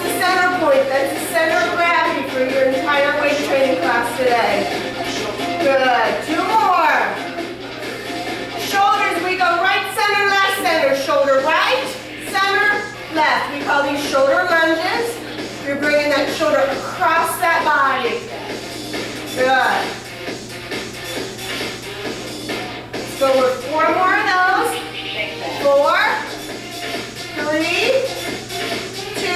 the center point. That's the center of gravity for your entire weight training class today. Good. 2 more. Shoulders, we go right, center, left, center. Shoulder right, center, left. We call these shoulder lunges. You're bringing that shoulder across that body. Good. Let's go with 4 more of those. 4, 3, 2.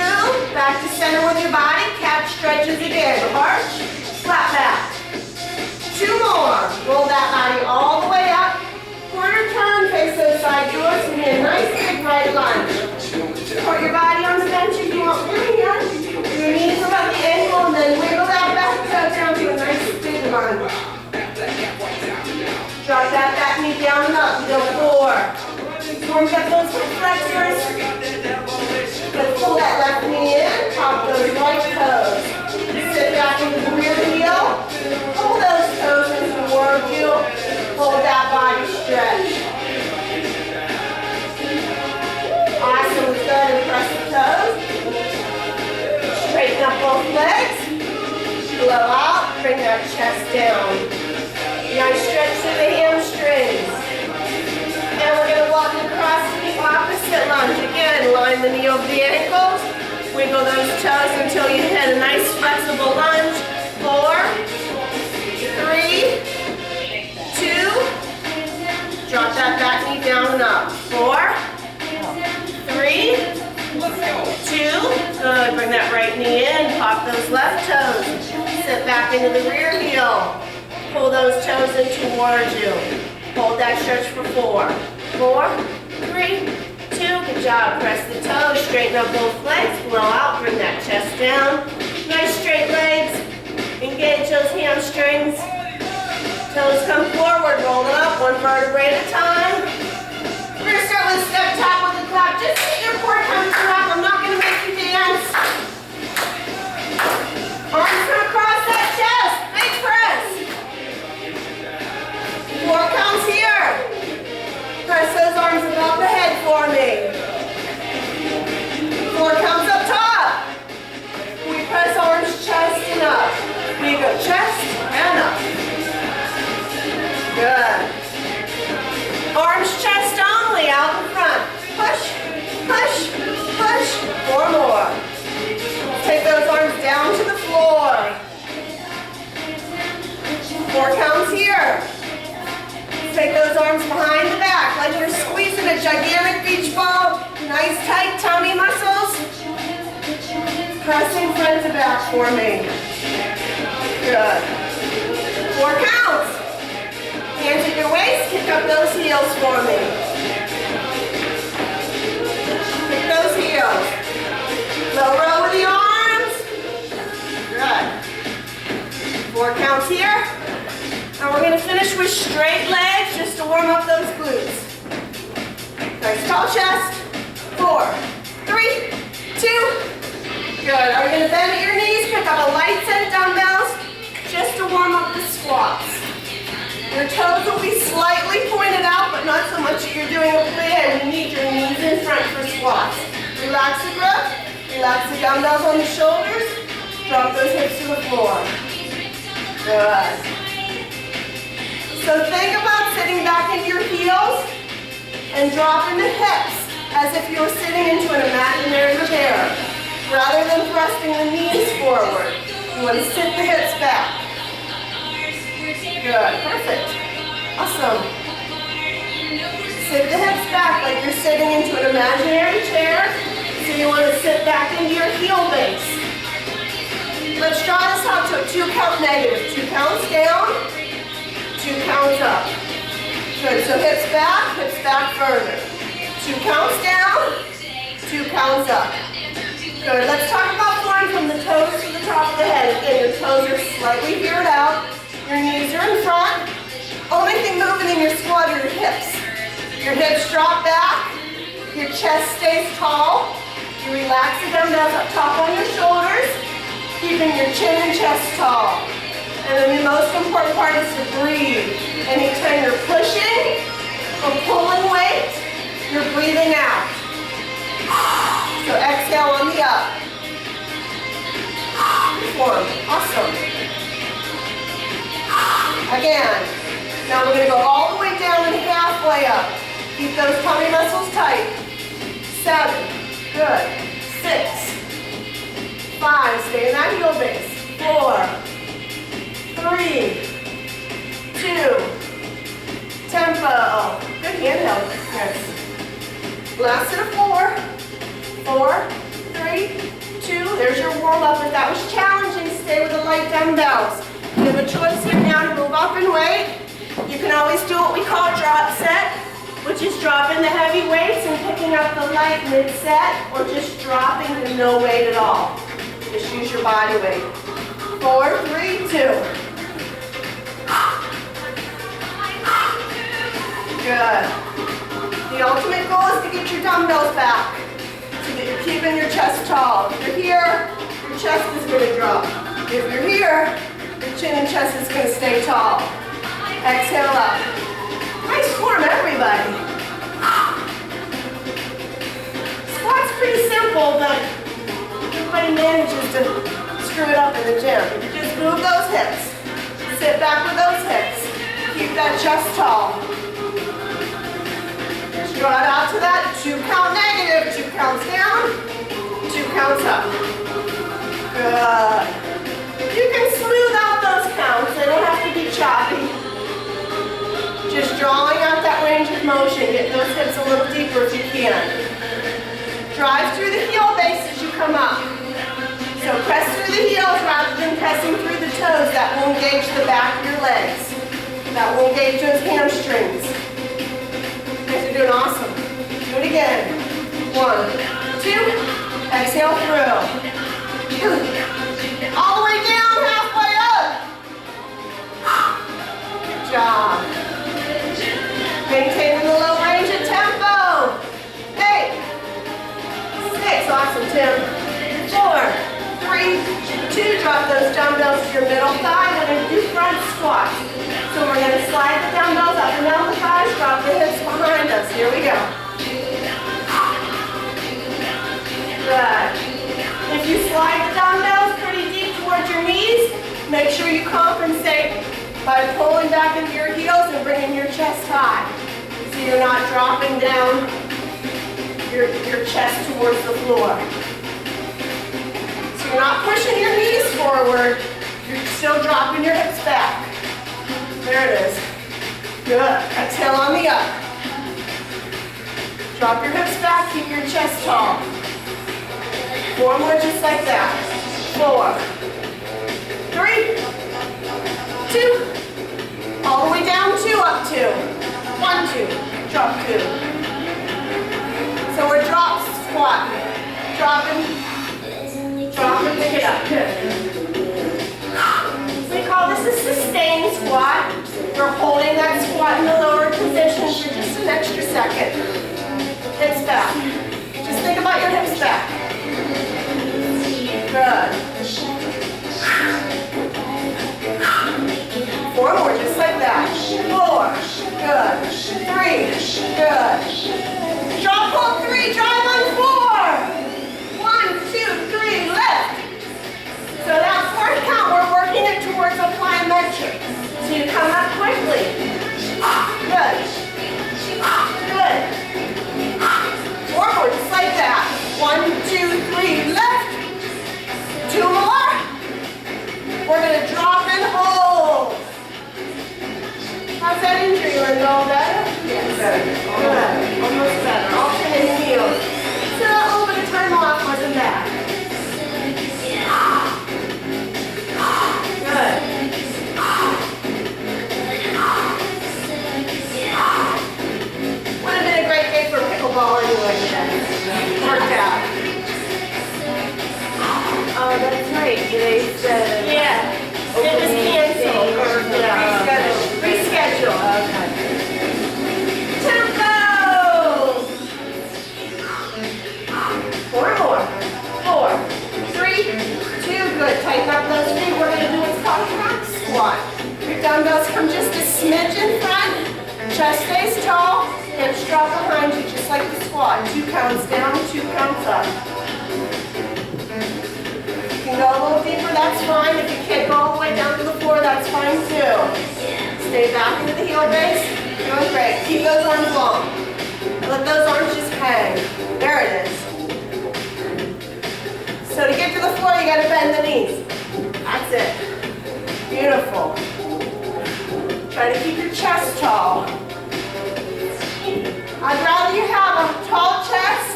Back to center with your body. Calf stretches again. Arch, flat back. 2 more. Roll that body all the way up. Quarter turn, face those side doors, and a nice big right lunge. Put your body on the bench if you want. Your hand. Your knees about the ankle, and then wiggle that back toe down to a nice big lunge. Drop that back knee down and up. Go 4. Warm up those hip flexors. Let's pull that left knee in. Pop those right toes. Sit back into the rear heel. Pull those toes into the forward heel. Hold that body stretch. Awesome. Let's go ahead and press the toes. Straighten up both legs. Blow out. Bring that chest down. Nice stretch to the hamstrings. And we're going to walk across to the opposite lunge. Again, line the knee over the ankles. Wiggle those toes until you hit a nice flexible lunge. 4, 3, 2. Drop that back knee down and up. 4, 3, 2. Good. Bring that right knee in. Pop those left toes. Sit back into the rear heel. Pull those toes in towards you. Hold that stretch for 4, 3, 2. Good job. Press the toes. Straighten up both legs. Blow out. Bring that chest down. Nice straight legs. Engage those hamstrings. Toes come forward. Roll it up 1 vertebrae at a time. We're going to start with a step tap with a clap. Just get your core comes up. I'm not going to make you dance. Arms come across that chest. Big press. 4 counts here. Press those arms above the head for me. 4 counts up top. We press arms, chest, and up. We go chest and up. Good. Arms, chest only, out in front. Push, push, push. 4 more. Take those arms down to the floor. 4 counts here. Take those arms behind the back like you're squeezing a gigantic beach ball. Nice tight tummy muscles. Pressing front to back for me. Good. 4 counts. Hands at your waist. Kick up those heels for me. Kick those heels. Low row with the arms. Good. 4 counts here. Now we're going to finish with straight legs just to warm up those glutes. Nice tall chest. 4, 3, 2. Good. Are we going to bend at your knees? Pick up a light set of dumbbells just to warm up the squats. Your toes will be slightly pointed out, but not so much that you're doing a plan. You need your knees in front for squats. Relax the grip. Relax the dumbbells on the shoulders. Drop those hips to the floor. Good. So think about sitting back into your heels and dropping the hips as if you were sitting into an imaginary chair. Rather than thrusting the knees forward, you want to sit the hips back. Good, perfect. Awesome. Sit the hips back like you're sitting into an imaginary chair. So you want to sit back into your heel base. Let's draw this out to a 2 count negative. 2 counts down. 2 counts up. Good, so hips back further. 2 counts down, 2 counts up. Good, let's talk about flying from the toes to the top of the head. Again, your toes are slightly veered out. Your knees are in front. Only thing moving in your squat are your hips. Your hips drop back. Your chest stays tall. You relax the dumbbells up top on your shoulders, keeping your chin and chest tall. And then the most important part is to breathe. Anytime you're pushing or pulling weight, you're breathing out. So exhale on the up. form. Awesome. Again. Now we're going to go all the way down and halfway up. Keep those tummy muscles tight. 7. Good. 6. 5. Stay in that heel base. 4. 3. 2. Tempo. Good handheld. Yes. Last set of 4. 4. 3. 2. There's your warm up. If that was challenging, stay with the light dumbbells. You have a choice here now to move up in weight. You can always do what we call drop set, which is dropping the heavy weights and picking up the light mid-set, or just dropping to no weight at all. Just use your body weight. 4, 3, 2. Good. The ultimate goal is to get your dumbbells back, so that you're keeping your chest tall. If you're here, your chest is going to drop. If you're here, your chin and chest is going to stay tall. Exhale up. Nice form, everybody. Squat's pretty simple, but everybody manages to screw it up in the gym. Just move those hips. Sit back with those hips. Keep that chest tall. Draw it out to that 2 count negative. 2 counts down, 2 counts up. Good. You can smooth out those counts. They don't have to be choppy. Just drawing out that range of motion. Get those hips a little deeper if you can. Drive through the heel base as you come up. So press through the heels rather than pressing through the toes. That will engage the back of your legs. That will engage those hamstrings. You guys are doing awesome. Do it again. 1, 2. Exhale through. All the way down, halfway up. Good job. Maintaining the low range of tempo. 8, 6, awesome, Tim. 4, 3, 2, drop those dumbbells to your middle thigh. We're going to do front squats. So we're going to slide the dumbbells up and down the thighs, drop the hips behind us. Here we go. Good. If you slide the dumbbells pretty deep towards your knees, make sure you compensate by pulling back into your heels and bringing your chest high. So you're not dropping down your chest towards the floor. So you're not pushing your knees forward, you're still dropping your hips back. There it is. Good. Exhale on the up. Drop your hips back, keep your chest tall. 4 more just like that. 4, 3, 2, all the way down, 2, up 2. 1, 2, drop 2. So we're drop squat. Dropping, pick it up. Good. We call this a sustained squat. We're holding that squat in the lower position for just an extra second. Hips back. Just think about your hips back. Good. 4 more, just like that. 4, good. 3, good. Drop, pull, 3, drive on 4. 1, 2, 3, lift. So that 4th count, we're working it towards a plyometric. So you come up quickly. Good. Good. 4 more, just like that. 1, 2, 3, lift. 2 more. We're going to drop and hold. How's that injury, Linda? All better? Yes. Better. Good. Almost better. Alternating heels. So that little bit of time off wasn't bad. Good. Would have been a great day for pickleball anyway today. Worked out. Oh, that's right. They said. Yeah. It was canceled. Rescheduled. Rescheduled. Okay. Tempo! 4 more. 4, 3, 2, good. Tighten up those feet. We're going to do what's called a hack squat. Your dumbbells come just a smidge in front. Chest stays tall. Hips drop behind you just like the squat. 2 counts down, 2 counts up. You can go a little deeper, that's fine. If you can't go all the way down to the floor, that's fine too. Stay back into the heel base. Doing great. Keep those arms long. Let those arms just hang. There it is. So to get to the floor, you got to bend the knees. That's it. Beautiful. Try to keep your chest tall. I'd rather you have a tall chest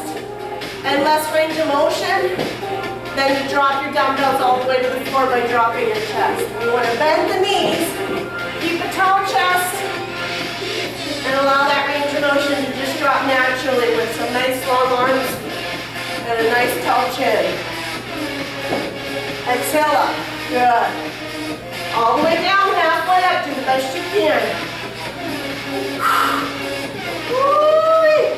and less range of motion than to drop your dumbbells all the way to the floor by dropping your chest. You want to bend the knees, keep a tall chest, and allow that range of motion to just drop naturally with some nice long arms and a nice tall chin. Exhale up. Good. All the way down, halfway up. Do the best you can. Woo-wee.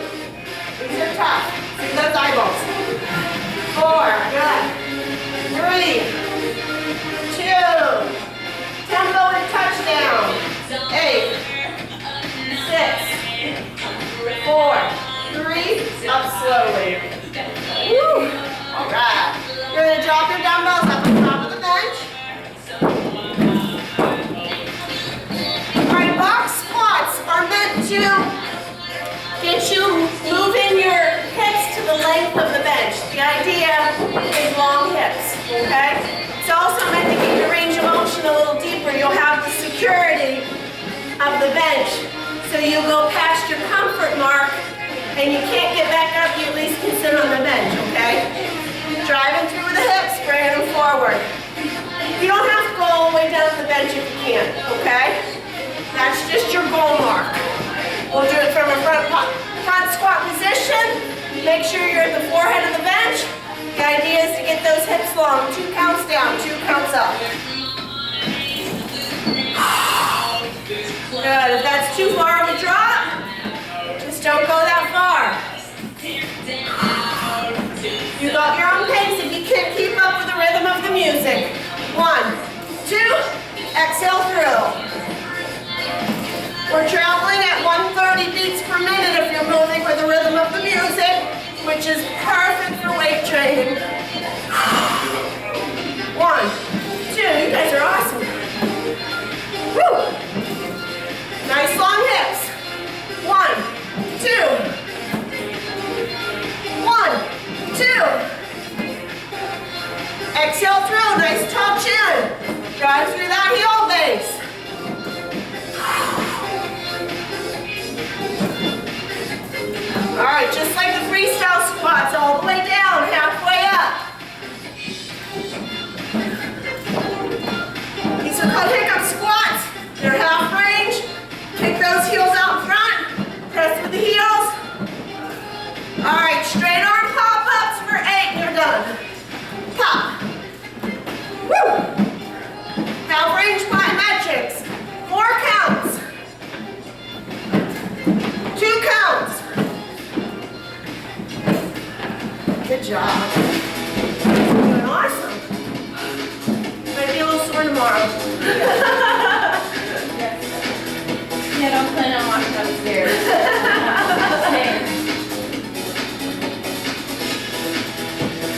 These are tough. See those eyeballs. 4. Good. 3. 2. Tempo and touchdown. 8. 6. 4. 3. Up slowly. Woo. All right. You're going to drop your dumbbells up on top of the bench. All right, box squats are meant to get you moving your hips to the length of the bench. The idea is long hips, okay? It's also meant to get your range of motion a little deeper. You'll have the security of the bench. So you'll go past your comfort mark and you can't get back up, you at least can sit on the bench, okay? Driving through the hips, bringing them forward. You don't have to go all the way down to the bench if you can't, okay? That's just your goal mark. We'll do it from a front squat position. Make sure you're at the forehead of the bench. The idea is to get those hips long. 2 counts down, 2 counts up. Good. If that's too far of a drop, just don't go that far. You got your own pace if you can't keep up with the rhythm of the music. 1, 2, exhale through. We're traveling at 130 beats per minute if you're moving with the rhythm of the music, which is perfect for weight training. 1, 2, you guys are awesome. Woo! Nice long hips. 1, 2. 1, 2. Exhale through, nice tall chin. Drive through that heel base. All right, just like the freestyle squats, all the way down, halfway up. These are called hiccup squats. They're half range. Kick those heels out front. Press with the heels. All right, straight arm pop-ups for 8, you're done. Pop. Woo! Half range plyometrics. 4 counts. 2 counts. Good job. Doing awesome. Might be a little sore tomorrow. Yeah, don't plan on walking upstairs.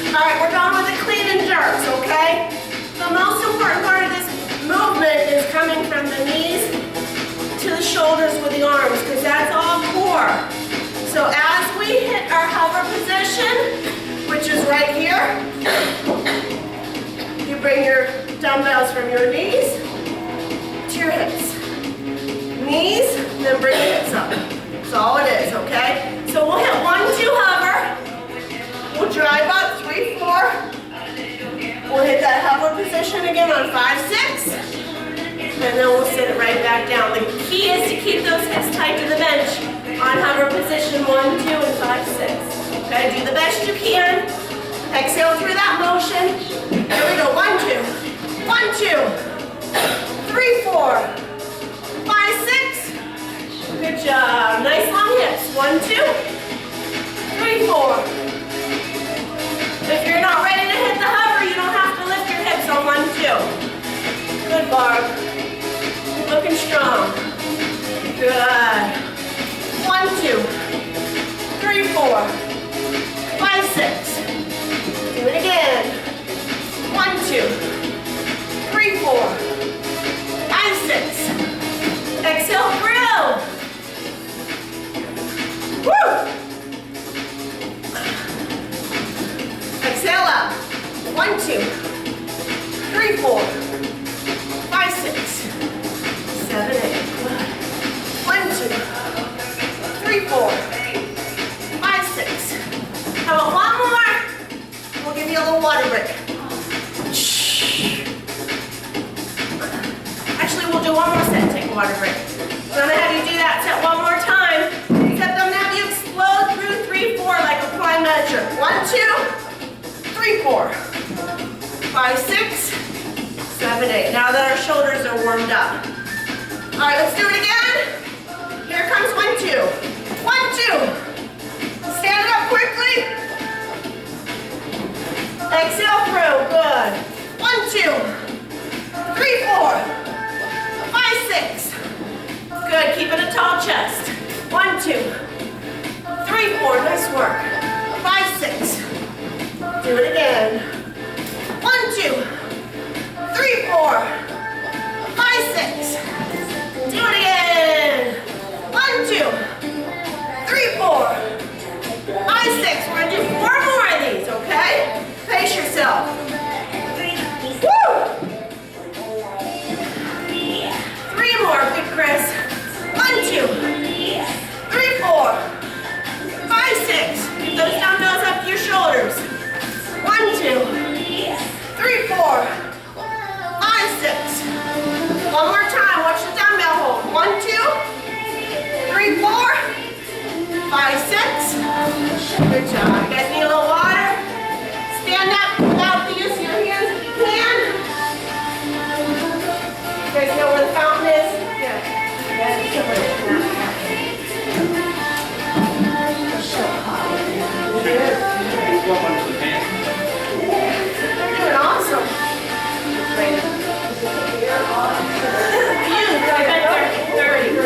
All right, we're going with the clean and jerks, okay? The most important part of this movement is coming from the knees to the shoulders with the arms, because that's all core. So as we hit our hover position, which is right here, you bring your dumbbells from your knees to your hips. Knees, then bring your hips up. That's all it is, okay? So we'll hit 1, 2 hover. We'll drive up, 3, 4. We'll hit that hover position again on 5, 6. And then we'll sit it right back down. The key is to keep those hips tight to the bench on hover position 1, 2, and 5, 6. Okay, do the best you can. Exhale through that motion. Here we go, 1, 2. 1, 2. 3, 4. 5, 6. Good job. Nice long hips. 1, 2. 3, 4. If you're not ready to hit the hover, you don't have to lift your hips on 1, 2. Good, Barb. Looking strong. Good. 1, 2. 3, 4. 5, 6. Do it again. 1, water break. So I'm gonna have you do that set one more time. Except I'm gonna have you explode through 3, 4 like a plyometric. 1, 2, 3, 4, 5, 6, 7, 8. Now that our shoulders are warmed up. All right, let's do it again. Here comes 1, 2. 1, 2. Stand it up quickly. Exhale through. Good. 1, 2, 3, 4, 5, 6. Good. Keep it a tall chest. 1, 2, 3, 4. Nice work. 5, 6. Do it again. 1, 2, 3, 4, 5, 6. Do it again. 1, 2, 3, 4, 5, 6. We're gonna do 4 more of these, okay? Pace yourself. Woo! 3 more. Good, Chris. 1, 2, 3, 4, 5, 6. Keep those dumbbells up to your shoulders. 1, 2, 3, 4, 5, 6. One more time. Watch the dumbbell hold. 1, 2, 3, 4, 5, 6. Good job. You guys need a little water? Stand up without the use of your hands if you can. You guys know where the fountain is? Yeah. It's over there. It's so hot. It is. You're doing awesome. You, I bet you're 30.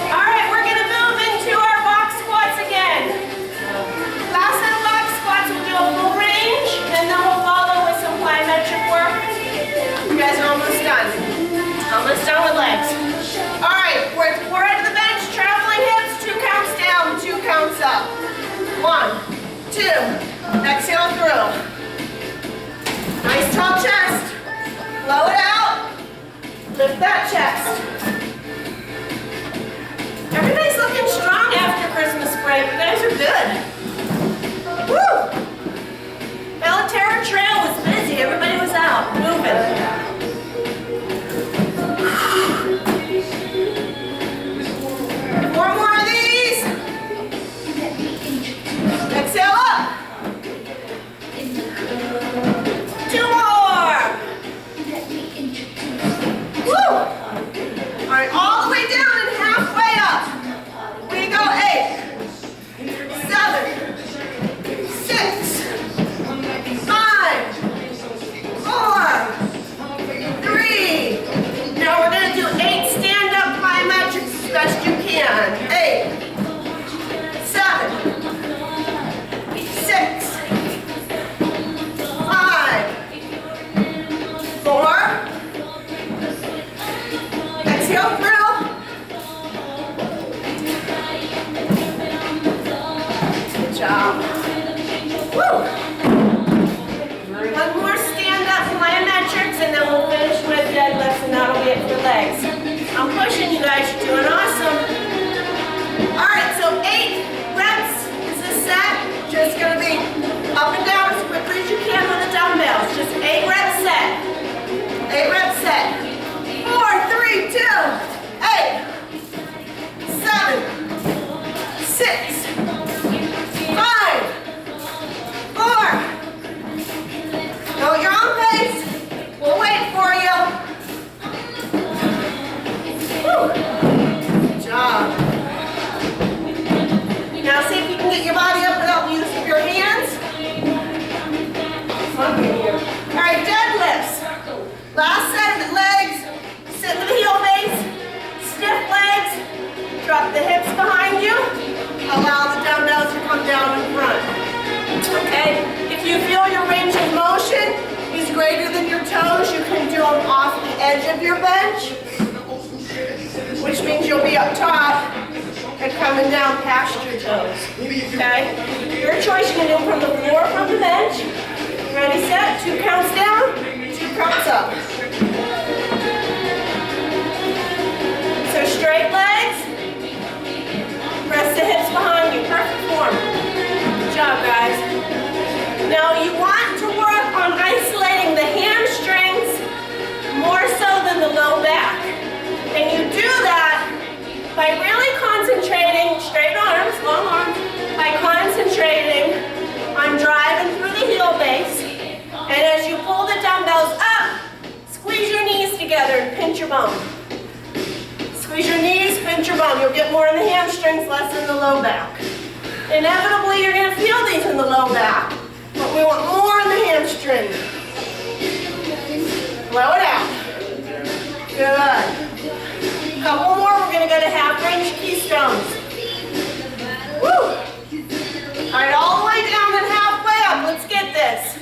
All right, we're going to move into our box squats again. Last set of box squats, we'll do a full range, and then we'll follow with some plyometric work. You guys are almost done. Almost done with legs. All right, we're at the forehead of the bench, traveling hips, 2 counts down, 2 counts up. 1, 2, exhale through. Nice tall chest. Blow it out. Lift that chest. Everybody's looking strong after Christmas break. You guys are good. Woo! Belterra Trail was busy. Everybody was out moving. 4 more of these. Exhale up. 2 more. Woo! All right, all the way down and halfway up. We go 8, 7, 6, 5, 4, 3. Now we're going to do 8 stand-up plyometrics as best you can. 8, 7, 6, 5, 4. Exhale through. Good job. Woo! One more stand-up plyometrics, and then we'll finish with deadlifts, and that'll be it for legs. I'm pushing you guys. You're doing awesome. All right, so 8 reps is a set. Just gonna be up and down as quickly as you can with the dumbbells. Just 8 rep set. 8 rep set. 4, 3, 2, 8, 7, 6, 5, 4. Go at your own pace. We'll wait for you. Woo. Good job. Now see if you can get your body up without the use of your hands. All right, deadlifts. Last set of legs. Sit with the heel base. Stiff legs. Drop the hips behind you. Allow the dumbbells to come down in front. Okay? If you feel your range of motion is greater than your toes, you can do them off the edge of your bench, which means you'll be up top and coming down past your toes. Okay? Your choice, you can do them from the floor or from the bench. Ready, set, 2 counts down, 2 counts up. So straight legs, press the hips behind you, perfect form. Good job, guys. Now you want to work on isolating the hamstrings by really concentrating, straight arms, long arms, by concentrating on driving through the heel base, and as you pull the dumbbells up, squeeze your knees together and pinch your bum. Squeeze your knees, pinch your bum. You'll get more in the hamstrings, less in the low back. Inevitably, you're going to feel these in the low back, but we want more in the hamstring. Blow it out. Good. Couple more, we're going to go to half-range keystones. Woo! All right, all the way down and halfway up. Let's get this.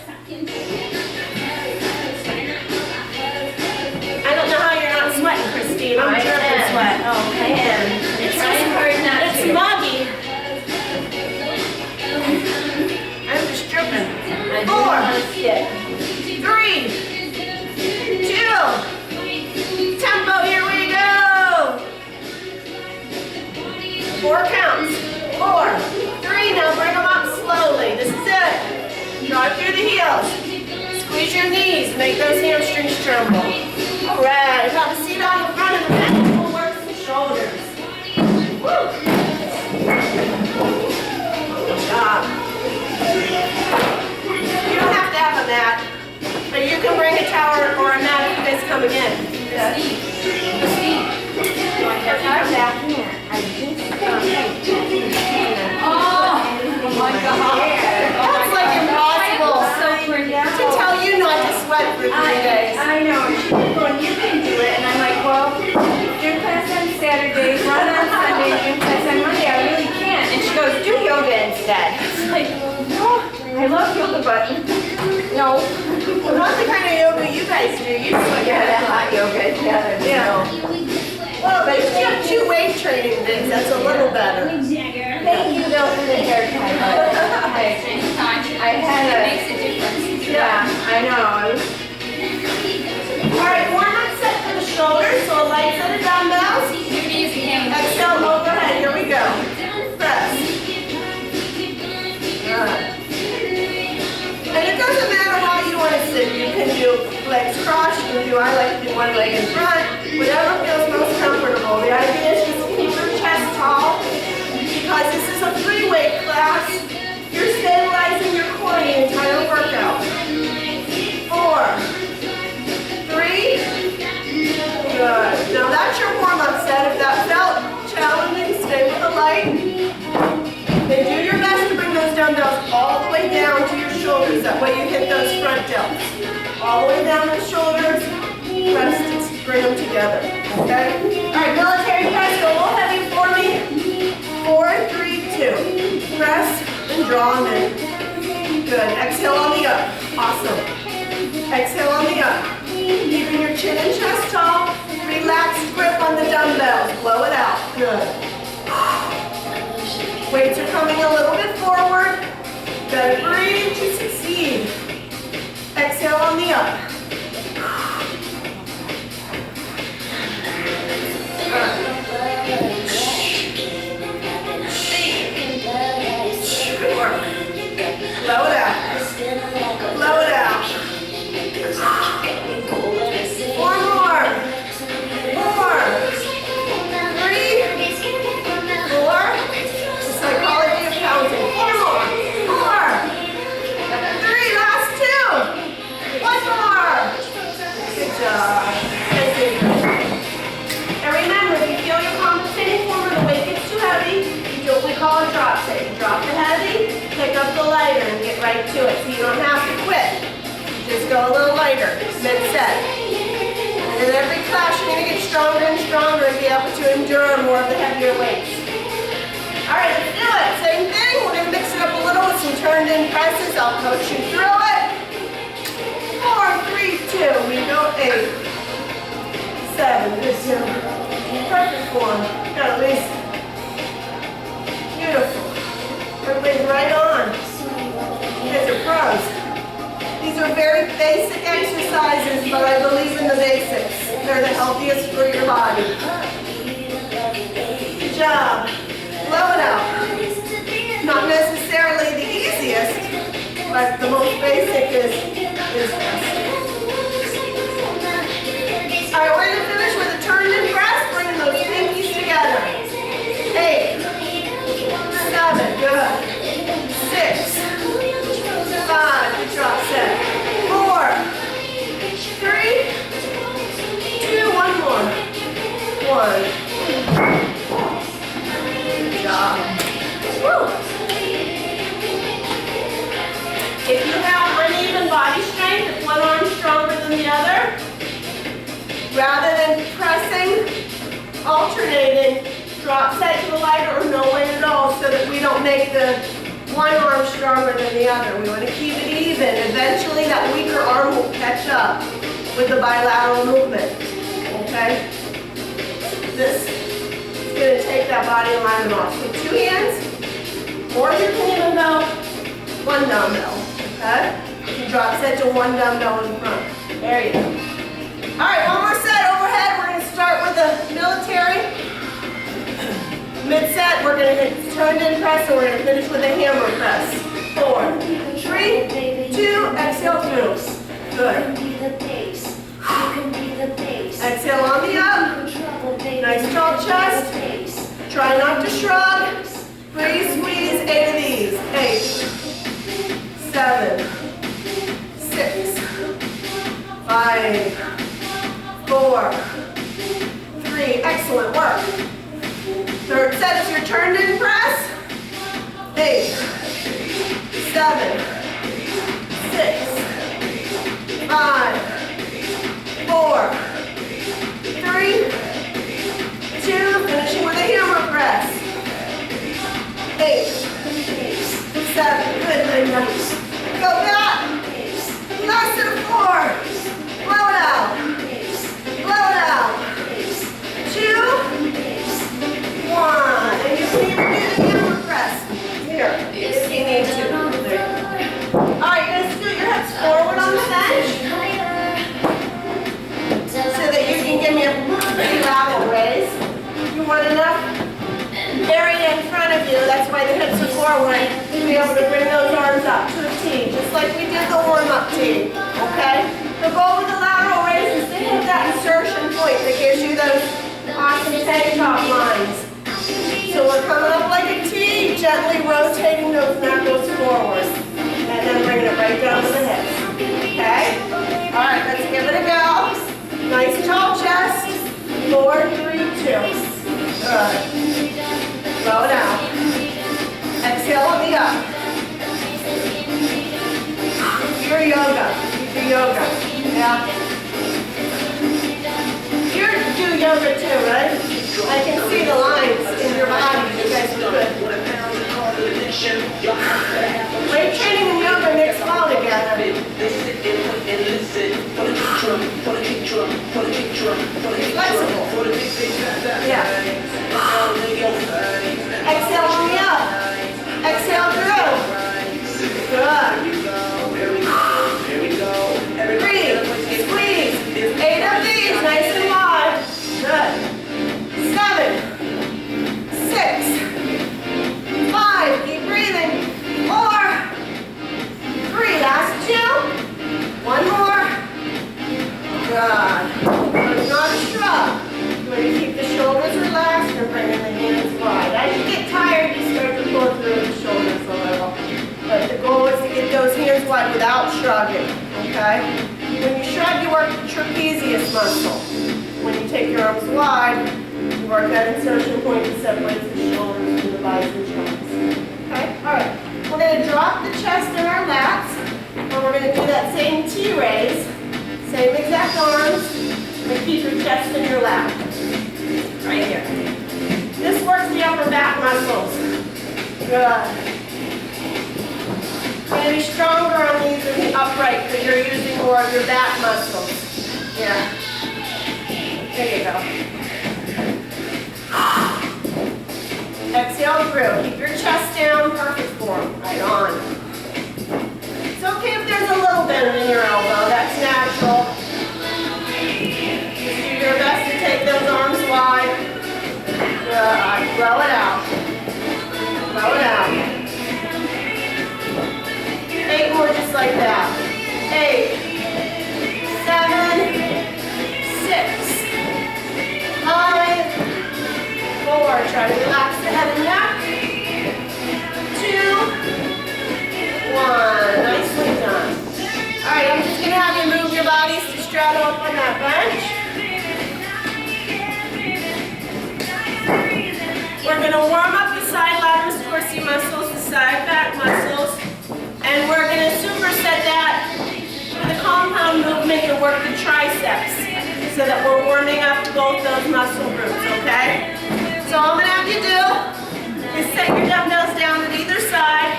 I don't know how you're not sweating, Christine. I'm dripping sweat. Oh, man. It's trying hard not to. It's muggy. I'm just dripping. 4, 3, 2, tempo, here we go. 4 counts. 4, 3, now bring them up slowly. This is it. Drive through the heels. Squeeze your knees, make those hamstrings tremble. All right, have a seat on the front of the mat. We'll work some shoulders. Woo! Good job. You don't have to have a mat, but you can bring a towel or a mat if you guys coming in. Yeah. Oh my God. That's like impossible. So pretty. To tell you not to sweat for 3 days. I know. She's going, you can do it. And I'm like, well, gym class on Saturday, run on Sunday, gym class on Monday. I really can't. And she goes, do yoga instead. It's like, oh, I love yoga, but no. Well, not the kind of yoga you guys do. You do Yeah, hot yoga. Yeah. Well, but if you have 2 weight training days, that's a little better. Thank you, though, for the haircut. I had a... Makes a difference. Yeah, I know. All right, warm-up set for the shoulders. So a light set of dumbbells. Your knees again. Exhale overhead. Here we go. Press. Good. And it doesn't matter how you want to sit. You can do legs crossed. You can do, I like to do one leg in front. Whatever feels most comfortable. The idea is just to keep your chest tall. Because this is a free weight class, you're stabilizing your core the entire workout. 4, 3, good. Now that's your warm-up set. If that felt challenging, stay with the light. Then do your best to bring those dumbbells all the way down to your shoulders. That way you hit those front delts. All the way down the shoulders, press to bring them together. Okay? All right, military press, go a little heavy for me. 4, 3, 2. Press and draw them in. Good. Exhale on the up. Awesome. Exhale on the up. Keeping your chin and chest tall. Relaxed grip on the dumbbells. Blow it out. Good. Weights are coming a little bit forward. Gotta breathe to succeed. Exhale on the up. Good work. Blow it out. Blow it out. 4 more. 4, 3, 4. The psychology of counting. 4 more. 4, 3. Last 2. 1 more. Good job. And remember, if you feel your compensating form or the weight gets too heavy, you do what we call a drop set. You drop the heavy, pick up the lighter, and get right to it. So you don't have to quit. Just go a little lighter, mid-set. And in every class, you're going to get stronger and stronger and be able to endure more of the heavier weights. All right, let's do it. Same thing. We're going to mix it up a little with some turned-in presses. I'll coach you through it. 4, 3, 2. We go 8, 7. Good job. Perfect form. Got at least. Beautiful. Everybody's right on. You guys are pros. These are very basic exercises, but I believe in the basics. They're the healthiest for your body. Good job. Blow it out. Not necessarily the easiest, but the most basic is best. All right, we're going to finish with a turned-in press, bringing those pinkies together. one. Good job. Woo. If you have uneven body strength, if one arm's stronger than the other, rather than pressing, alternating, drop set to the lighter or no weight at all so that we don't make the one arm stronger than the other. We want to keep it even. Eventually that weaker arm will catch up with the bilateral movement. Okay? This is going to take that body alignment off. So 2 hands, or you can even go 1 dumbbell. Okay? You can drop set to 1 dumbbell in front. There you go. Alright, one more set overhead. We're going to start with the military. Mid-set, we're going to hit turned in press, and we're going to finish with a hammer press. 4, 3, 2, exhale through. Good. Exhale on the up. Nice tall chest. Try not to shrug. Breathe, squeeze, 8 of these. 8, 7, 6, 5, 4, 3. Excellent work. Third set is your turned in press. 8, 7, 6, 5, 4, 3, 2. Finishing with a hammer press. 8, 7. Good, Linda. Go back. Nice to the floor. Blow it out. Blow it out. 2, 1. And you can even do the hammer press. Here, if you need to. Alright, you're going to scoot your hips forward on the bench so that you can give me a pretty lateral raise. You want enough area in front of you, that's why the hips are forward, to be able to bring those arms up to a T, just like we did the warm-up T. Okay? The goal with the lateral raise is to hit that insertion point that gives you those awesome tank top lines. So we're coming up like a T, gently rotating those knuckles forward. And then bringing it right down to the hips. Okay? Alright, let's give it a go. Nice tall chest. 4, 3, 2. Good. Blow it out. Exhale on the up. Your yoga. Your yoga. Yeah. You do yoga too, right? I can see the lines in your body. You guys are good. Weight training and yoga mix well together. Flexible. Yeah. Exhale on the up. Exhale through. Good. Breathe. Squeeze. 8 of these. Nice and wide. Good. 7, 6, 5. Keep breathing. 4, 3. Last 2. 1 more. Good. Not a shrug. You want to keep the shoulders relaxed and bring in the hands wide. As you get tired, you start to pull through the shoulders a little. But the goal is to get those hands wide without shrugging. Okay? When you shrug, you work the trapezius muscle. When you take your arms wide, you work that insertion point that separates the shoulders from the bicep joints. Okay? Alright. We're going to drop the chest in our laps. And we're going to do that same T-raise. Same exact arms. And keep your chest in your lap. Right here. This works the upper back muscles. Good. You're going to be stronger on these in the upright because you're using more of your back muscles. Yeah. There you go. Exhale through. Keep your chest down. Perfect form. Right on. It's okay if there's a little bend in your elbow. That's natural. Just do your best to take those arms wide. Good. Blow it out. Blow it out. 8 more just like that. 8, 7, 6, 5, 4. Try to relax the head and neck. 2, 1. Nicely done. Alright, I'm just going to have you move your bodies to straddle up on that bench. gonna warm up the side latimus dorsi muscles, the side back muscles, and we're gonna superset that with a compound movement to work the triceps so that we're warming up both those muscle groups, okay? So all I'm gonna have you do is set your dumbbells down at either side,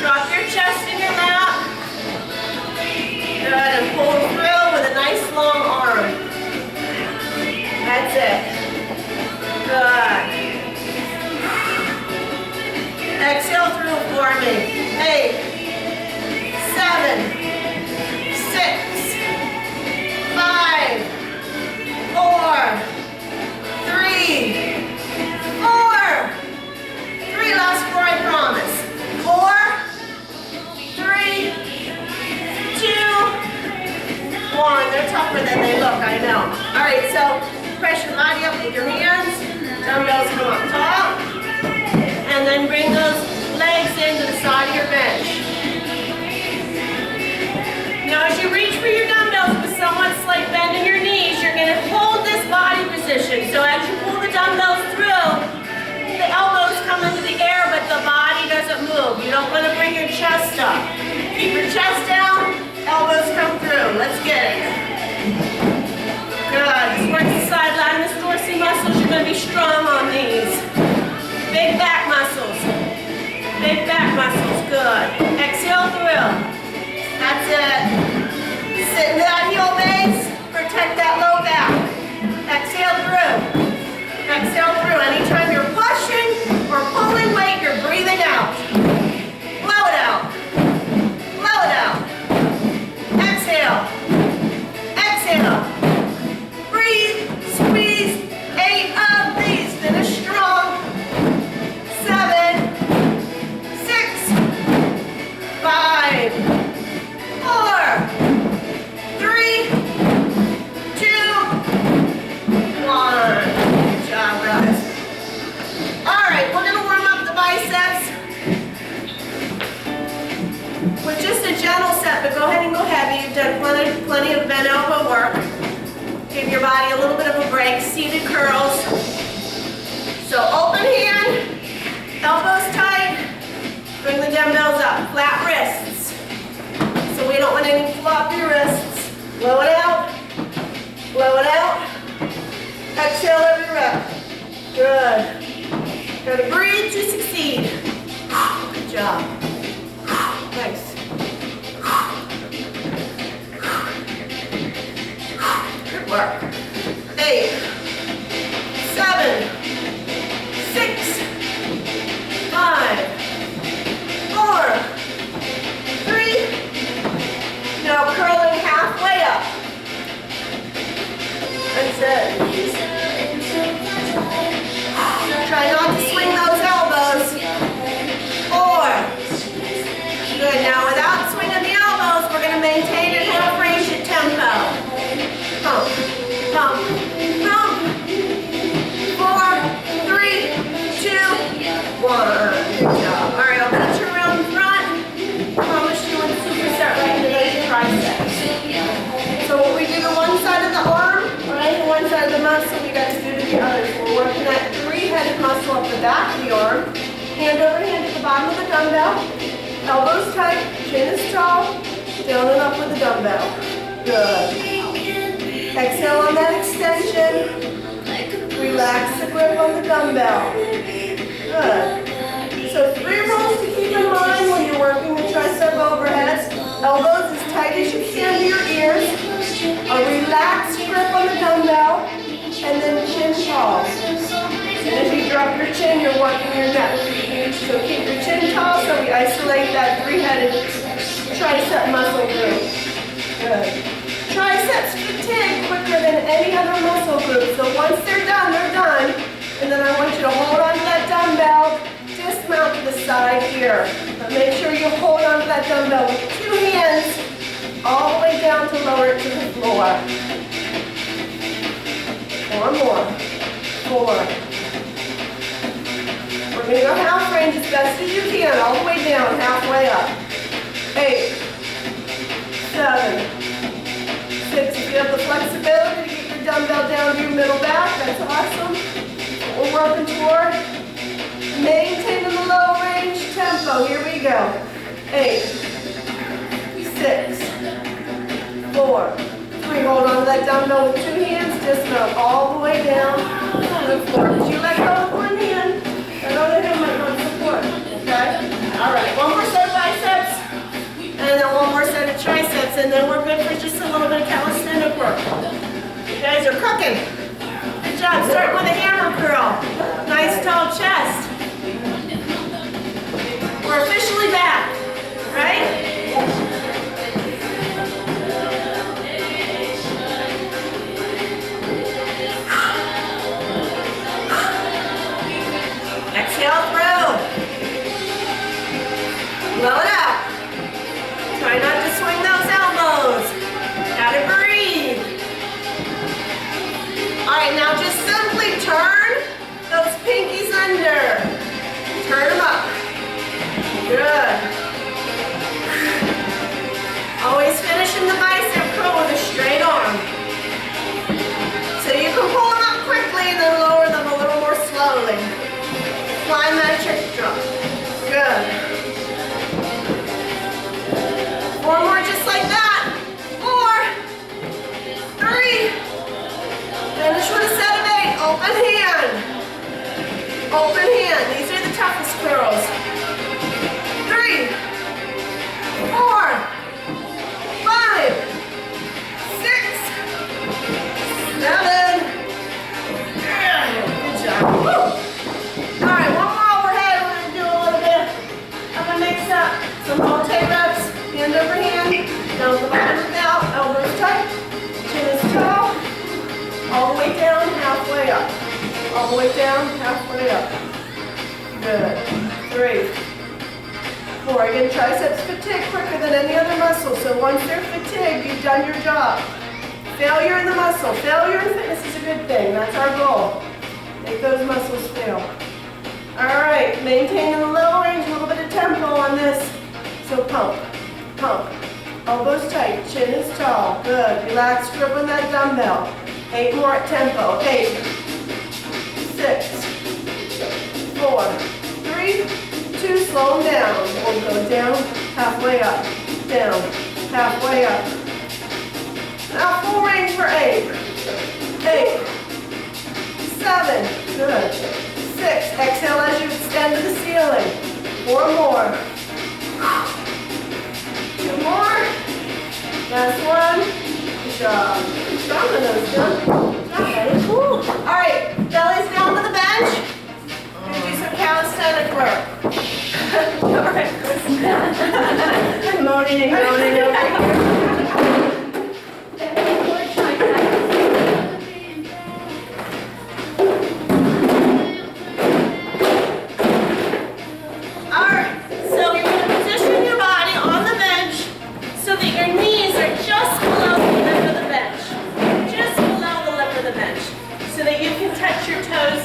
drop your chest in your lap, good, and pull through with a nice long arm. That's it. Good. Exhale through for me. 8, 7, 6, 5, 4, 3, 4. 3, last 4, I promise. 4, 3, 2, 1. They're tougher than they look, I know. All right, so press your body up with your hands. Dumbbells come up top. And then bring those legs into the side of your bench. Now as you reach for your dumbbells with somewhat slight bend in your knees, you're going to hold this body position. So as you pull the dumbbells through, the elbows come into the air, but the body doesn't move. You don't want to bring your chest up. Keep your chest down, elbows come through. Let's get it. Good. This works the side latimus dorsi muscles. You're going to be strong on these. Big back muscles. Big back muscles. Good. Exhale through. That's it. Sit into that heel base. Protect that low back. Exhale through. Exhale through. Anytime you're pushing or pulling weight, you're breathing out. Blow it out. Blow it out. Exhale. Exhale. Breathe. Squeeze. 8 of these. Finish strong. 7, 6, 5, 4, 3, 2, 1. Good job, guys. All right, we're gonna warm up the biceps with just a gentle set, but go ahead and go heavy. You've done plenty of bent elbow work. Give your body a little bit of a break. Seated curls. So open hand, elbows tight. Bring the dumbbells up. Flat wrists. So we don't want any floppy wrists. Blow it out. Blow it out. Exhale every rep. Good. Gotta breathe to succeed. Good job. Nice. Good work. 8, 7, 6, 5, 4, 3. Now curling halfway up. That's it. Try not to swing those elbows. 4. Good. Now without swinging the elbows, we're going to maintain at half range at tempo. Pump, pump, pump. 4, 3, 2, 1. Good job. All right, I'll put you around in front. Promise you would superset right into those triceps. So what we do to one side of the arm, right, one side of the muscle, we got to do to the other. So we're working that 3-headed muscle up the back of the arm. Hand over hand at the bottom of the dumbbell. Elbows tight, chin is tall, down and up with the dumbbell. Good. Exhale on that extension. Relax the grip on the dumbbell. Good. So 3 rules to keep in mind when you're working the tricep overheads. Elbows as tight as you can to your ears. A relaxed grip on the dumbbell. And then chin tall. And as you drop your chin, you're working your neck. So keep your chin tall so we isolate that 3-headed tricep muscle group. Good. Triceps fatigue quicker than any other muscle group. So once they're done, they're done. And then I want you to hold on to that dumbbell, dismount to the side here. But make sure you hold on to that dumbbell with 2 hands all the way down to lower it to the floor. 4 more. 4. We're going to go half range as best as you can, all the way down, halfway up. 8, 7, 6. If you have the flexibility to get your dumbbell down to your middle back, that's awesome. What we're working toward. hold on to that dumbbell with 2 hands, dismount all the way down to the floor. As you let go with 1 hand, that other hand might want support, okay? All right, 1 more set of biceps, and then 1 more set of triceps, and then we're good for just a little bit of calisthenic work. You guys are cooking. Good job, start with a hammer curl. Nice tall chest. We're officially back, right? Exhale through. Blow it up. Try not to swing those elbows. Gotta breathe. All right, now just simply turn those pinkies under. Turn them up. Good. Always finishing the bicep curl with a straight arm. So you can pull them up quickly and then lower them a little more slowly. Plyometric drop. Good. 4 more just like that. 4, 3. Finish with a set of 8. Open hand. Open hand. These are the toughest curls. 3, 4, 5, 6, 7. Good job. Woo. All right, 1 more overhead. We're going to do a little bit of a mix-up. Some multi-reps, hand over hand, down the bottom of the belt, elbows tight, chin is tall, all the way down, halfway up. All the way down, halfway up. Good. 3, 4. Again, triceps fatigue quicker than any other muscle. So once they're fatigued, you've done your job. Failure in the muscle. Failure in fitness is a good thing. That's our goal. Make those muscles fail. All right, maintaining the low range, a little bit of tempo on this. So pump, pump. Elbows tight, chin is tall. Good. Relax, grip on that dumbbell. 8 more at tempo. 8, 6, 4, 3, 2. Slow them down. We'll go down, halfway up, down, halfway up. Now full range for 8, 8, 7. Good. 6. Exhale as you extend to the ceiling. 4 more. 2 more. Last 1. Good job. Strong on those, John. Good job, buddy. Woo. All right, bellies down to the bench. We're going to do some calisthenic work. All right, I'm moaning and groaning over here.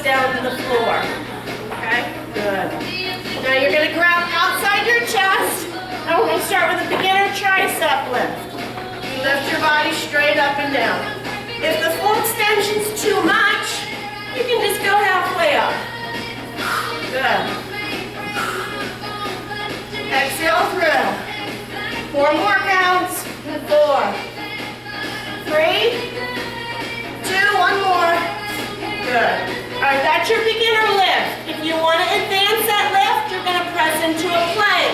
Down to the floor. Okay? Good. Now you're going to grab outside your chest. Now we're going to start with a beginner tricep lift. You lift your body straight up and down. If the full extension's too much, you can just go halfway up. Good. Exhale through. 4 more counts. 4, 3, 2, 1 more. Good. All right, that's your beginner lift. If you want to advance that lift, you're going to press into a plank.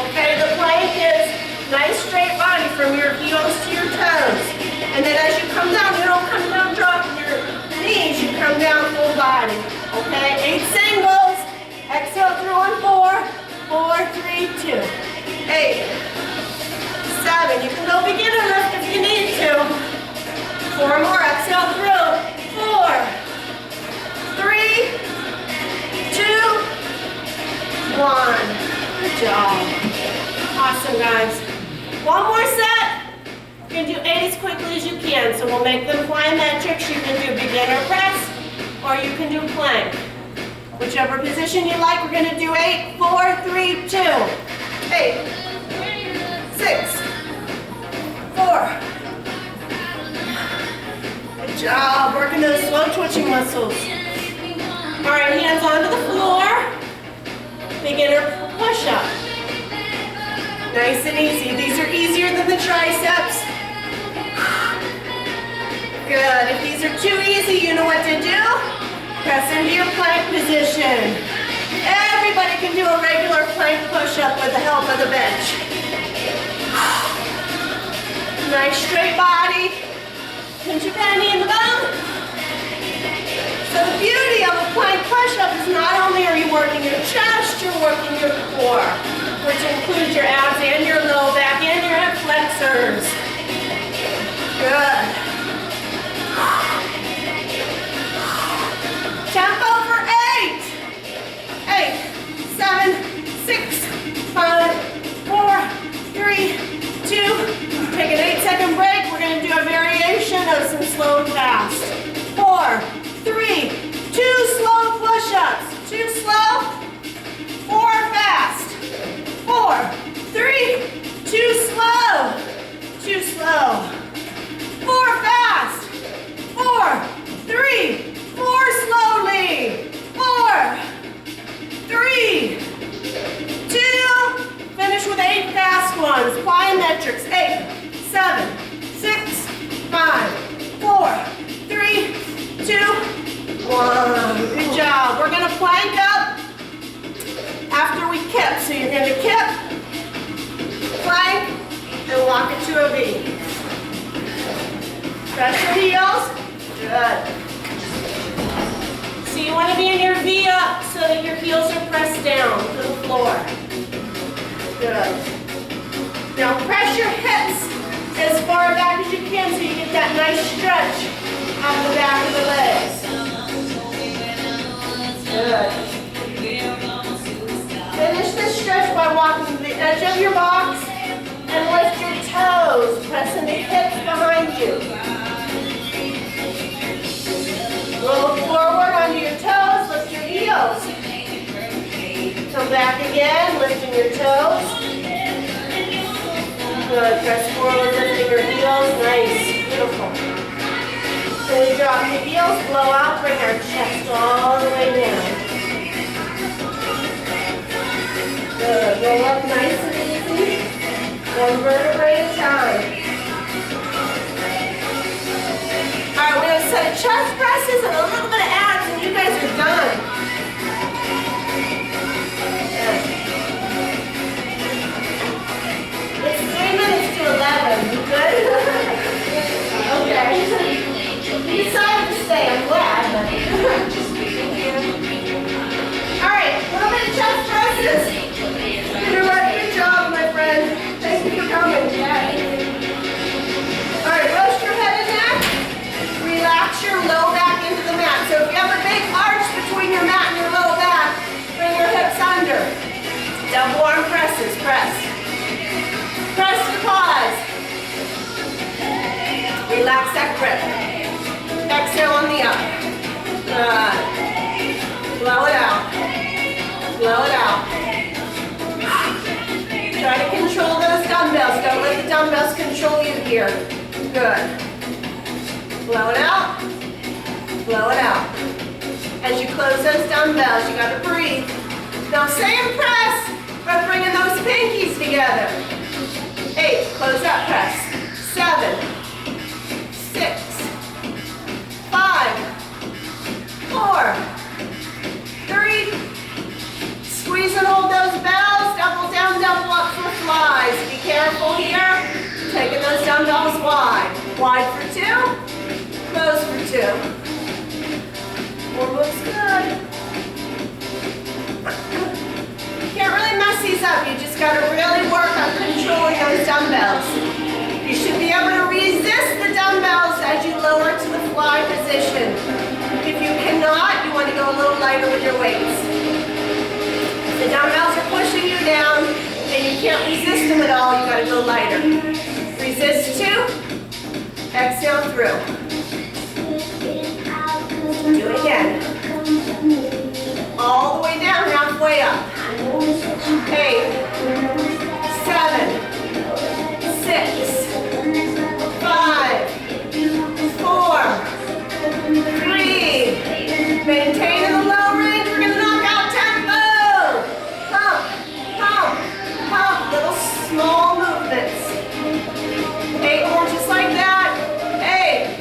Okay, the plank is nice straight body from your heels to your toes. And then as you come down, you don't come down dropping your knees, you come down full body. Okay, 8 singles. Exhale through on 4, 4, 3, 2, 8, 7. You can go beginner lift if you need to. 4 more. Exhale through. 4, 3, 2, 1. Good job. Awesome, guys. 1 more set. You're going to do 8 as quickly as you can. So we'll make them plyometrics. You can do beginner press or you can do plank. Whichever position you like, we're going to do 8, 4, 3, 2, 8, 6, 4. Good job. Working those slow twitching muscles. All right, hands onto the floor. Beginner push-up. Nice and easy. These are easier than the triceps. Good. If these are too easy, you know what to do. Press into your plank position. Everybody can do a regular plank push-up with the help of the bench. Nice straight body. Pinch your penny in the bone. So the beauty of a plank push-up is not only are you working your chest, you're working your core, which includes your abs and your low back and your hip flexors. Good. Tempo for 8. 8, 7, 6, 5, 4, 3, 2. Take an 8-second break. We're going to do a variation of some slow and fast. 4, 3, 2 slow push-ups. 2 slow, 4 fast. 4, 3, 2 slow, 2 slow. 4 fast. 4, 3, 4 slowly. 4, 3, 2. Finish with 8 fast ones. Plyometrics. 8, 7, 6, 5, 4, 3, 2, 1. Good job. We're going to plank up after we kip. So you're going to kip, plank, and walk it to a V. Press your heels. Good. So you want to be in your V up so that your heels are pressed down to the floor. Good. Now press your hips as far back as you can so you get that nice stretch on the back of the legs. Good. Finish this stretch by walking to the edge of your box and lift your toes. Press into hips behind you. Roll forward onto your toes, lift your heels. Come back again, lifting your toes. Good, press forward, lifting your heels. Nice, beautiful. Then we drop the heels, blow out, bring our chest all the way down. Good, roll up nice and easy. 1 vertebrae at a time. All right, we're going to set chest presses and a little bit of abs, and you guys are done. Good. It's 3 minutes to 11. You good? Okay. You decided to stay. I'm glad. All right, a little bit of chest presses. You're doing a good job, my friend. Thank you for coming. All right, rest your head and neck. Relax your low back into the mat. So if you have a big arch between your mat and your low back, bring your hips under. Double arm presses, press. Press to pause. Relax that grip. Exhale on the up. Good. Blow it out. Blow it out. Try to control those dumbbells. Don't let the dumbbells control you here. Good. Blow it out. Blow it out. As you close those dumbbells, you gotta breathe. Now same press, but bringing those pinkies together. 8, close that press. 7, 6, 5, 4, 3. Squeeze and hold those bells. Double down, double up for flies. Be careful here. Taking those dumbbells wide. Wide for 2. Close for 2. 4 looks good. You can't really mess these up. You just got to really work on controlling those dumbbells. You should be able to resist the dumbbells as you lower to the fly position. If you cannot, you want to go a little lighter with your weights. If the dumbbells are pushing you down and you can't resist them at all, you got to go lighter. Resist 2. Exhale through. Do it again. All the way down, halfway up. 8, 7, 6, 5, 4, 3. Maintain in the low range. We're going to knock out tempo. Pump, pump, pump. Little small movements. 8 more just like that. 8,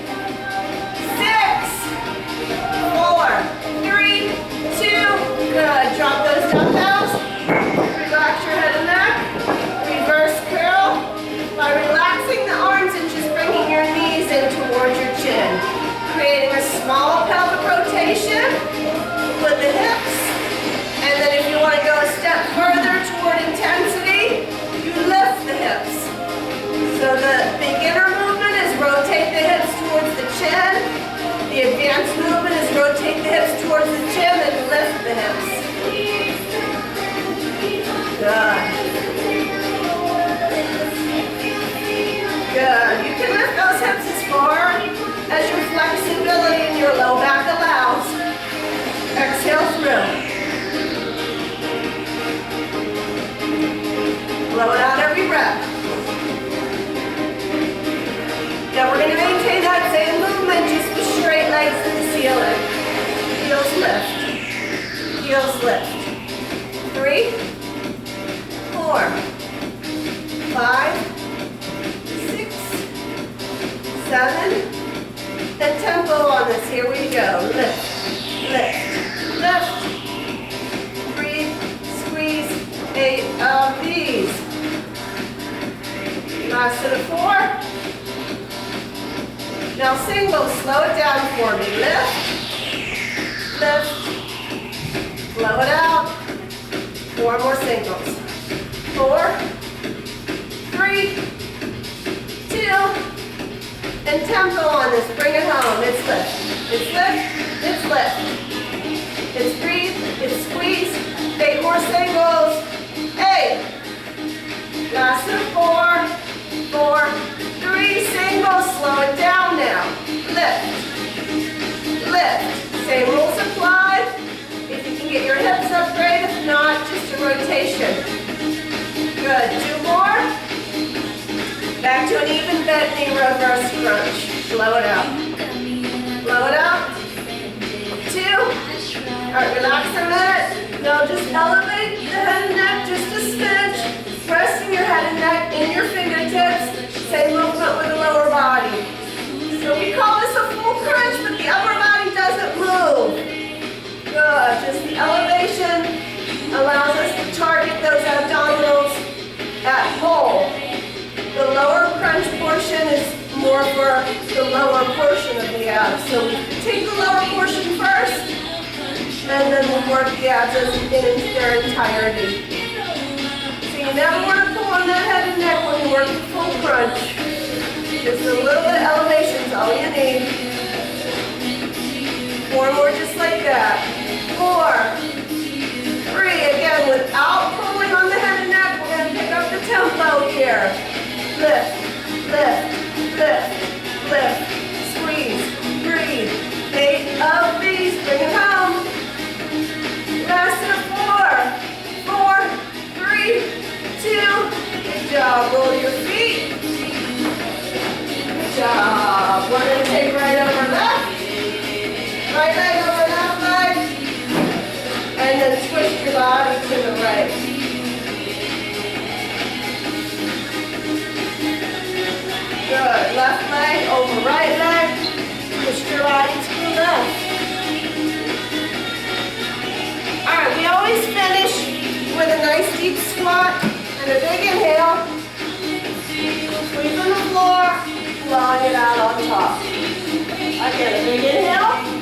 chin. The advanced movement is rotate the hips towards the chin and lift the hips. Good. Good. You can lift those hips as far as your flexibility in your low back allows. Exhale through. Blow it out every breath. Now we're going to maintain that same movement just with straight legs to the ceiling. Heels lift. Heels lift. 3, 4, 5, 6, 7, and tempo on this. Here we go. Lift, lift, lift. Breathe, squeeze, 8 of these. Last to the 4. Now single, slow it down for me. Lift, lift, blow it out. 4 more singles. 4, 3, 2, and tempo on this. Bring it home. It's lift, it's lift, it's lift. It's breathe, it's squeeze. 8 more singles. 8. Last to 4, 4, 3 singles. Slow it down now. Lift, lift. Same rules apply. If you can get your hips up, great. If not, just a rotation. Good. 2 more. Back to an even bent knee reverse crunch. Blow it out. Blow it out. 2. All right, relax a minute. Now just elevate the head and neck just a smidge. Pressing your head and neck in your fingertips. Same movement with the lower body. So we call this a full crunch, but the upper body doesn't move. Good. Just the elevation allows us to target those abdominals at whole. The lower crunch portion is more for the lower portion of the abs. So we take the lower portion first, and then we'll work the abs in their entirety. So you never want to pull on that head and neck when you work the full crunch. Just a little bit of elevation is all you need. 4 more just like that. 4, 3, again, without pulling on the head and neck, we're going to pick up the tempo here. Lift, lift, lift, lift, squeeze, breathe. 8 of these, bring it home. Last to 4, 3, 2, good job. Roll your feet. Good job. We're going to take right over left. Right leg over left leg. And then twist your body to the right. Good. Left leg over right leg. Twist your body to the left. Alright, we always finish with a nice deep squat and a big inhale. Squeeze on the floor, blowing it out on top. Again, a big inhale.